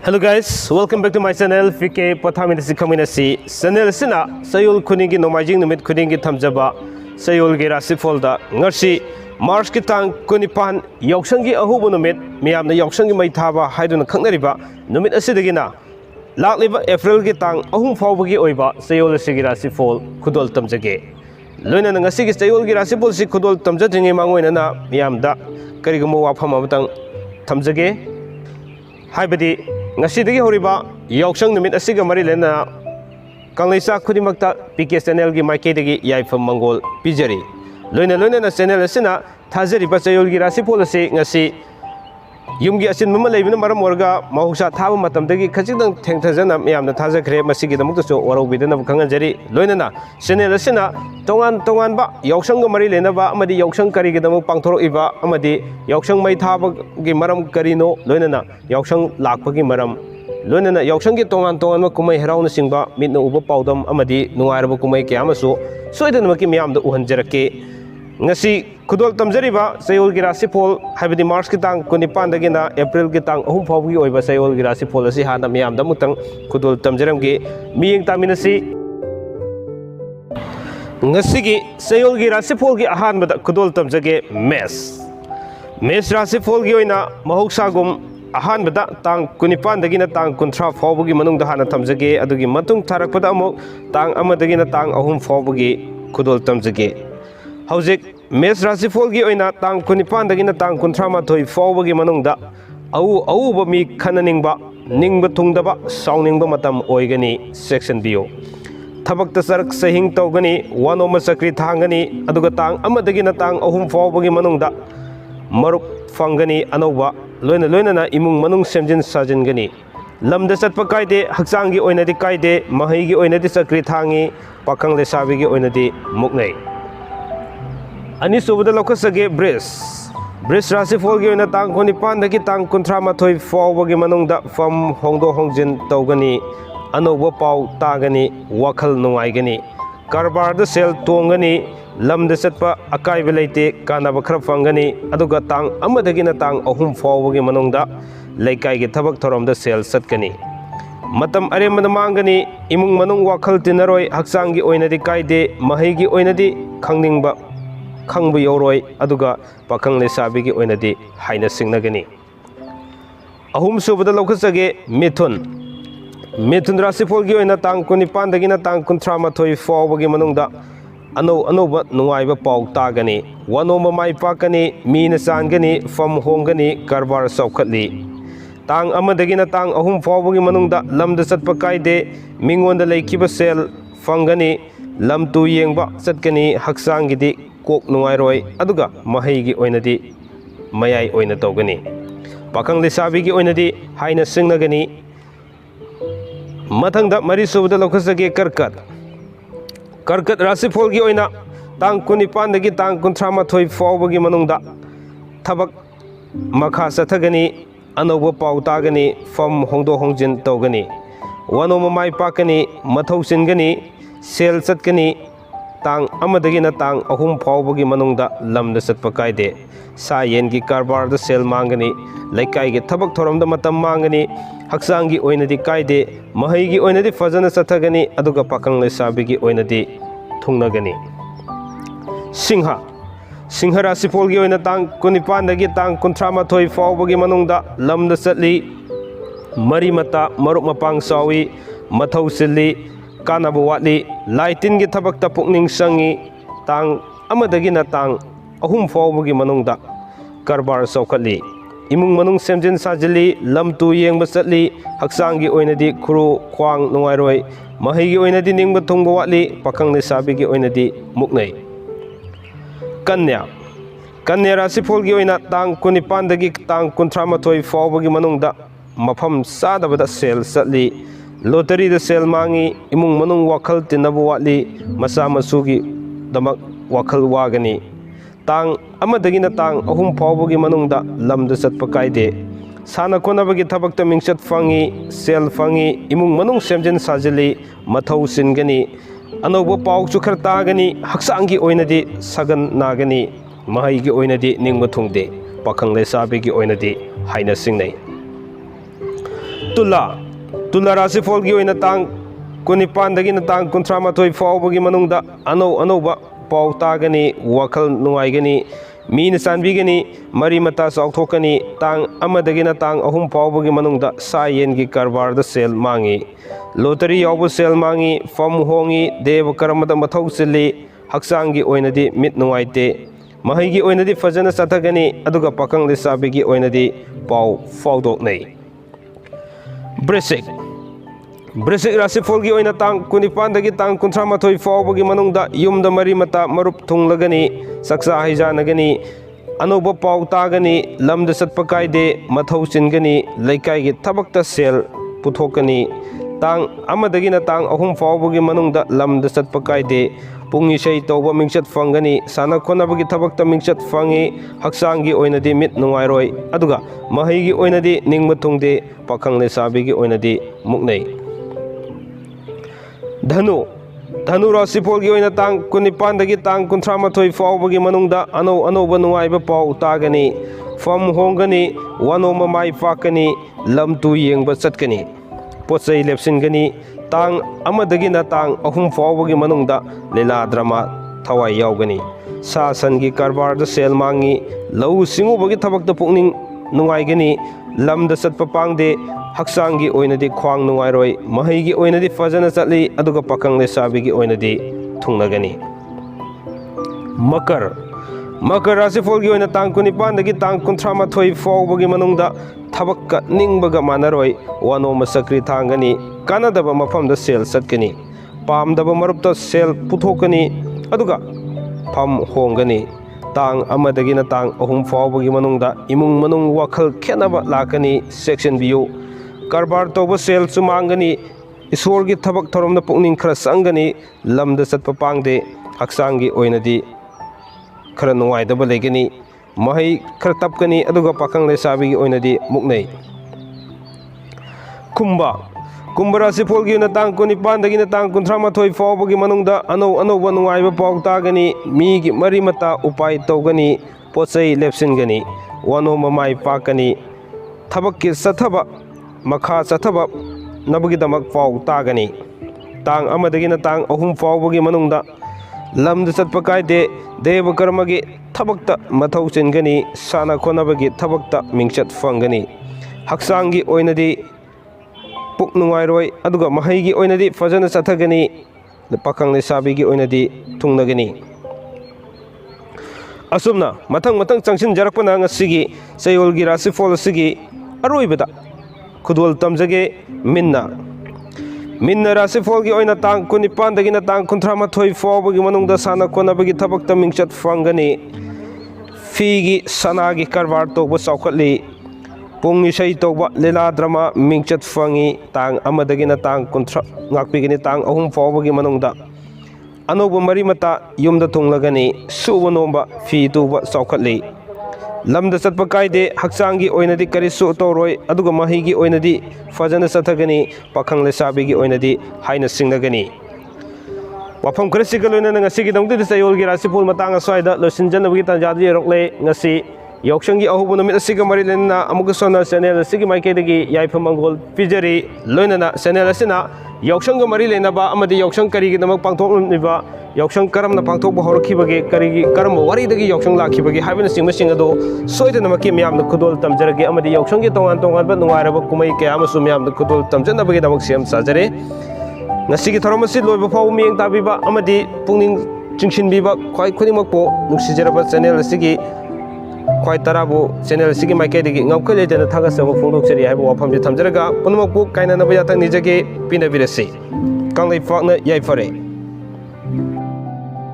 Hello guys, welcome back to my channel POTHAMINASI KHANGMINASI channel sina Chayol Khuningi Nomajing Numit Khuningi Thamjaba Chayolgi Rashifall da ngasi March ki tang kunipan yauksangi ahubu numit miyamna yauksangi mai thaba haiduna khangnariba numit asidagina lakliba April ki tang ahum fawbagi oiba Chayol sigi Rashifall khudol tamjage loina ngasi ki Chayolgi Rashifall si khudol tamjadringi mangoina na miyamda kariguma wafam amatang thamjage haibadi ngasi dagi horiba yauksang numit asiga mari lena kangleisa khudimakta PK channel gi maike dagi yaifam mangol pijari loina na channel asina thajari ba Chayolgi Rashifall ase ngasi yumgi asin mama leibina maram orga mahuksa thaba matam dagi khajidang thengthajana miyamna thajakre masigi damuk so waro bidana khanganjari loina na channel asina tongan ba yauksang ga mari lena ba amadi yauksang kari gi damuk pangthoro iba amadi yauksang mai thaba gi maram karino loina na yauksang lakpa gi maram loina na yauksang gi tongan ma kumai herauna singba mitna uba paudam amadi nuairba kumai kyamaso soidana maki miyamda uhanjarake ngasi khudol tamjariba Chayolgi Rashifall haibadi March ki tang 19 dagina April ki tang ahum fawgi oiba Chayolgi Rashifall asi hana miyamda mutang khudol tamjaramgi miyeng taminasi ngasi gi Chayolgi Rashifall gi ahanbada khudol tamjage mes Rashifall gi oina mahuksagum ahanbada tang 19 dagina tang 30 fawgi manungda hana tamjage adugi matung tharakpada amuk tang amadagina tang ahum fawgi khudol tamjage Howzik mes Rashifall gi oina tang 19 dagina tang 30 fawbagi manungda au ba mi khananingba ningba thungdaba sawningba matam oigani section bio thabakta sarak sahing tawgani wanoma sakri thangani aduga tang amadagina tang ahum fawbagi manungda maruk fangani anoba loina na imung manung semjin sajingani lamda satpa kaide haksangi oinadi kaide mahai gi oinadi sakri thangi pakhang lesabi gi oinadi muknai ani subada lokasage bris Rashifall gi oina tang 19 dagi tang 30 fawbagi manungda fam hongdo hongjin tawgani anoba paw tagani wakhal nungaigani karbar da sel tongani lamda satpa akai belaite kanaba khara fangani aduga tang amadagi na tang ahum fawbagi manungda laikai gi thabak thorom da sel satkani matam aremada mangani imung manung wakhal tinaroi haksangi oinadi kaide mahigi oinadi khangningba khangbu yoroi aduga pakhang lesabi gi oinadi haina singnagani ahum subada lokasage mithun Rashifall gi oina tang 19 dagina tang 30 fawbagi manungda anoba nungaiba paw tagani wanoma mai pakani mina sangani fam hongani karbar saukhatli tang amadagina tang ahum fawbagi manungda lamda satpa kaide mingonda leikiba sel fangani lamtu yengba satkani haksangidi kok nungairoi aduga mahai gi oinadi mayai oina tawgani pakhang lesabi gi oinadi haina singnagani mathangda mari subada lokasage karkat Rashifall gi oina tang 19 dagi tang 30 fawbagi manungda thabak makha sathagani anoba paw tagani fam hongdo hongjin tawgani wanoma mai pakani mathau singani sel satkani tang amadagina tang ahum fawbagi manungda lamda satpa kaide sa yen gi karbar da sel mangani laikai gi thabak thoramda matam mangani haksangi oinadi kaide mahai gi oinadi fajana sathagani aduga pakhang lesabi gi oinadi thungnagani singha Rashifall gi oina tang 19 dagi tang 30 fawbagi manungda lamda satli mari mata maruk mapang sawi mathau silli kanaba watli laitin gi thabakta pukning sangi tang amadagina tang ahum fawbagi manungda karbar saukhatli imung manung semjin sajili lamtu yengba satli haksangi oinadi khuru khwang nungairoi mahai gi oinadi ningba thungba watli pakhang lesabi gi oinadi muknai kanya Rashifall gi oina tang 19 dagi tang 30 fawbagi manungda mafam sadabada sel satli lottery da sel mangi imung manung wakhal tinabu watli masa masugi damak wakhal wagani tang amadagina tang ahum fawbagi manungda lamda satpa kaide sana konabagi thabakta mingsat fangi sel fangi imung manung semjin sajili mathau singani anoba paw chukhar tagani haksangi oinadi sagan nagani mahai gi oinadi ningma thungde pakhang lesabi gi oinadi haina singnai तुला राशिफल की ओइना तांग कुनिपानदगिना तांग कुंथ्रामाथोय फावबगी मनुंगदा अनौबा पाउ तागनी वखल नुंगाइगनी मीना सानबीगनी मरी मता चाउथोकनी तांग अमदगिना तांग अहुम फावबगी मनुंगदा सायेनगी कारबारदा cell मांगी lottery यावबो cell मांगी फम होंगी देव कर्मदा मथौ सिल्ली हक्सांगी ओइनदी मित नुंगाइते महैगी ओइनदी फजना सथगनी अदुगा पाखंग लेसाबीगी ओइनदी पाउ फावदोकनै वृश्चिक राशिफल की ओइना तांग कुनिपानदगी तांग कुंथ्रामाथोय फावबगी मनुंगदा युमदा मरी मता मरुप थुंगलगनी सक्सा हिजानगनी अनौबा पाउ तागनी लमदा चटपा कायदे मथौ चिनगनी लैकायगी थबक्ता सेल पुथोकनी तांग अमदगिना तांग अहुम फावबगी मनुंगदा लमदा चटपा कायदे पुंगिसै तौबा मिंचत फंगनी साना खोनबगी थबक्ता मिंचत फंगी हक्सांगी ओइनदी मित नुंगाइरोय अदुगा महैगी ओइनदी निंगबा थुंगदे पाखंग लेसाबीगी ओइनदी मुक्नै धनु राशिफल की ओइना तांग कुनिपानदगी तांग कुंथ्रामाथोय फावबगी मनुंगदा अनौबा नुंगाइबा पाउ तागनी फम होंगनी वनोमा माइ पाकनी लमतु येंगबा चटकनी पोचै लेपसिनगनी तांग अमदगिना तांग अहुम फावबगी मनुंगदा लीला ड्रामा थवाई यावगनी सा सनगी कारबारदा सेल मांगी लौ सिंगुबगी थबक्ता पुकनिंग नुंगाइगनी लमदा चटपा पांगदे हक्सांगी ओइनदी ख्वांग नुंगाइरोय महैगी ओइनदी फजना चटली अदुगा पाखंग लेसाबीगी ओइनदी थुंगनगनी मकर राशिफल की ओइना तांग कुनिपानदगी तांग कुंथ्रामाथोय फावबगी मनुंगदा थबक्का निंगबगा मानरोय वनोमा सक्री थांगनी कानदबा मफमदा सेल चटकनी पामदबा मरुपता सेल पुथोकनी अदुगा फम होंगनी तांग अमदगिना तांग अहुम फावबगी मनुंगदा इमुंग मनुंग वखल खेनबा लाकनी सेक्शन बियु कारबार तौबा सेल चुमांगनी ईश्वर की थबक थरमदा पुकनिंग खरा संगनी लमदा चटपा पांगदे हक्सांगी ओइनदी खरा नुंगाइदबा लेगनी महै खरा तपकनी अदुगा पाखंग लेसाबीगी ओइनदी मुक्नै कुंभ राशिफल की ओइना तांग कुनिपानदगिना तांग कुंथ्रामाथोय फावबगी मनुंगदा अनौबा नुंगाइबा पाउ तागनी मीगी मरी मता उपाय तौगनी पोचै लेपसिनगनी वनोमा माइ पाकनी थबक्की सथबा मखा चथबा नबगीदमक पाउ तागनी तांग अमदगिना तांग अहुम फावबगी मनुंगदा लमदा चटपा कायदे देव कर्मगी थबक्ता मथौ चिनगनी साना खोनबगी थबक्ता मिंचत फंगनी हक्सांगी ओइनदी पुक नुंगाइरोय अदुगा महैगी ओइनदी फजना चथगनी पाखंग लेसाबीगी ओइनदी थुंगनगनी असुमना मथंग चंगसिन जरकपना ngasiगी चयोलगी राशिफल असigi अरोइबदा खुदोल तमजगे मिन्ना राशिफल की ओइना तांग कुनिपानदगिना तांग कुंथ्रामाथोय फावबगी मनुंगदा साना खोनबगी थबक्ता मिंचत फंगनी फीगी सनागी कारबार तौबा चाउखटली पुंगिसै तौबा लीला ड्रामा मिंचत फंगी तांग अमदगिना तांग कुंथ्रा ngakpigini तांग अहुम फावबगी मनुंगदा अनौबा मरी मता युमदा थुंगलगनी सुबा नोंबा फी तुबा चाउखटली लमदा चटपा कायदे हक्सांगी ओइनदी करिसु तौरोय अदुगा महैगी ओइनदी फजना चथगनी पाखंग लेसाबीगी ओइनदी हाइना सिंगनगनी वफम खरसिगा लोइना ngasiगी दंगदि चयोलगी राशिफल matang aswaida losinjanabगी tanjadi yerokle ngasi yauksangi ahubu numit asiga mari lenna amuga sona channel asigi maikadagi yaifam mangol pijari loinana channel asina yauksanga mari lenaba amadi yauksan karigi namak pangthokniba yauksan karamna pangthokba horokhibage karigi karam waridagi yauksan lakhibage haibina singmasing ado soidana makki miyamna khudol tamjarage amadi yauksangi tongan ba nungairaba kumai kaya amasu miyamna khudol tamjanabagi damak sem sajare ngasigi thoramasi loiba faw miyeng tabiba amadi pungning chingsinbiba khwai khudimakpo nungsijaraba channel asigi khwai tarabu channel asigi maikaidagi ngawkhaledana thagasaba phongdoksari haiba wafamji thamjaraga punmakpu kainanaba yathang nijage pinabirasi kanglai fakna yaifare